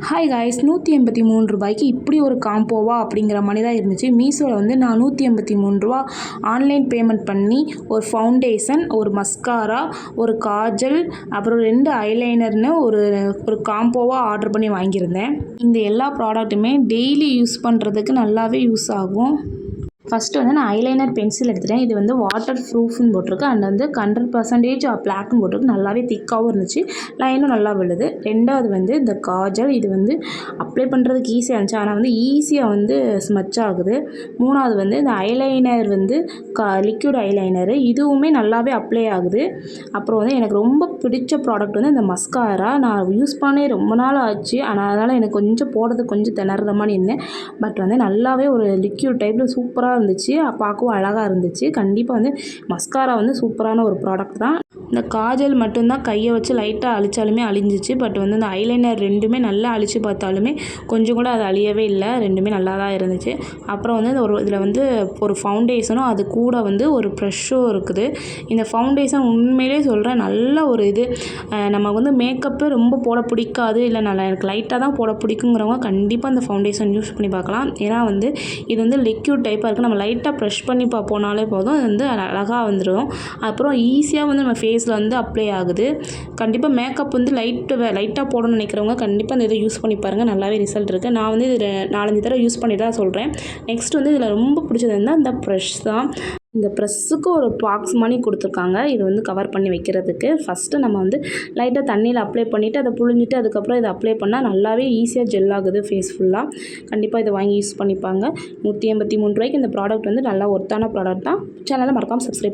Hi guys, ரூ. 183 இப்படி ஒரு காம்போவா அப்படிங்கிற மாதிரி தான் இருந்துச்சு. மீஷோவில் வந்து நான் ரூ. 183 ஆன்லைன் பேமெண்ட் பண்ணி ஒரு ஃபவுண்டேஷன், ஒரு மஸ்காரா, ஒரு காஜல், அப்புறம் 2 ஐலைனர்னு ஒரு ஒரு காம்போவாக ஆர்டர் பண்ணி வாங்கியிருந்தேன். இந்த எல்லா ப்ராடக்ட்டுமே டெய்லி யூஸ் பண்ணுறதுக்கு நல்லாவே யூஸ் ஆகும். ஃபஸ்ட்டு வந்து நான் ஐலைனர் பென்சில் எடுத்துட்டேன். இது வந்து வாட்டர் ப்ரூஃப்னு போட்டிருக்கு. அண்ட் வந்து 100% பிளாக்னு போட்டிருக்கு. நல்லாவே திக்காகவும் இருந்துச்சு, லைனும் நல்லா விழுது. ரெண்டாவது வந்து இந்த காஜல், இது வந்து அப்ளை பண்ணுறதுக்கு ஈஸியாக இருந்துச்சு, ஆனால் வந்து ஈஸியாக வந்து ஸ்மச் ஆகுது. மூணாவது வந்து இந்த ஐலைனர் வந்து லிக்விட் ஐலைனரு, இதுவுமே நல்லாவே அப்ளை ஆகுது. அப்புறம் வந்து எனக்கு ரொம்ப பிடிச்ச ப்ராடக்ட் வந்து இந்த மஸ்காரா. நான் யூஸ் பண்ணி ரொம்ப நாள் ஆச்சு, ஆனால் அதனால் எனக்கு கொஞ்சம் போடுறதுக்கு கொஞ்சம் திணற மாதிரி இருந்தேன். பட் வந்து நல்லாவே ஒரு லிக்விட் டைப்பில் சூப்பராக இருந்துச்சு, பார்க்கவும் அழகாக இருந்துச்சு. கண்டிப்பாக வந்து மஸ்காரா வந்து சூப்பரான ஒரு ப்ராடக்ட் தான். இந்த காஜல் மட்டும்தான் கையை வச்சு லைட்டாக அழிச்சாலுமே அழிஞ்சிச்சு. பட் வந்து இந்த ஐலைனர் ரெண்டுமே நல்லா அழித்து பார்த்தாலுமே கொஞ்சம் கூட அது அழியவே இல்லை, ரெண்டுமே நல்லா தான் இருந்துச்சு. அப்புறம் வந்து இதில் வந்து ஒரு ஃபவுண்டேஷனும் அது கூட வந்து ஒரு ப்ரஷ்ஷும் இருக்குது. இந்த ஃபவுண்டேஷன் உண்மையிலே சொல்கிறேன், நல்ல ஒரு இது. நம்ம வந்து மேக்கப்பு ரொம்ப போட பிடிக்காது, இல்லை எனக்கு லைட்டாக தான் போட பிடிக்குங்கிறவங்க கண்டிப்பாக இந்த ஃபவுண்டேஷன் யூஸ் பண்ணி பார்க்கலாம். ஏன்னா வந்து இது வந்து லிக்விட் டைப்பாக இருக்குது. நம்ம லைட்டாக ப்ரெஷ் பண்ணி போனாலே போதும், அது வந்து அழகாக வந்துடும். அப்புறம் ஈஸியாக வந்து நம்ம ஃபேஸில் வந்து அப்ளை ஆகுது. கண்டிப்பாக மேக்கப் வந்து லைட்டாக போடணும்னு நினைக்கிறவங்க கண்டிப்பாக இந்த இதை யூஸ் பண்ணி பாருங்கள், நல்லாவே ரிசல்ட் இருக்குது. நான் வந்து இதில் 4-5 தடவை யூஸ் பண்ணி தான் சொல்கிறேன். நெக்ஸ்ட் வந்து இதில் ரொம்ப பிடிச்சது வந்து இந்த ப்ரஷ் தான். இந்த ப்ரெஸ்ஸுக்கு ஒரு பாக்ஸ் மாதிரி கொடுத்துருக்காங்க, இது வந்து கவர் பண்ணி வைக்கிறதுக்கு. ஃபஸ்ட்டு நம்ம வந்து லைட்டாக தண்ணியில் அப்ளை பண்ணிவிட்டு அதை புழிஞ்சிட்டு அதுக்கப்புறம் இதை அப்ளை பண்ணால் நல்லாவே ஈஸியாக ஜெல் ஆகுது ஃபேஸ் ஃபுல்லாக. கண்டிப்பாக இதை வாங்கி யூஸ் பண்ணிப்பாங்க. ரூ. 183 இந்த ப்ராடக்ட் வந்து நல்லா ஒர்த்தான ப்ராடக்ட் தான். சேனலை மறக்காமல் சப்ஸ்கிரைப்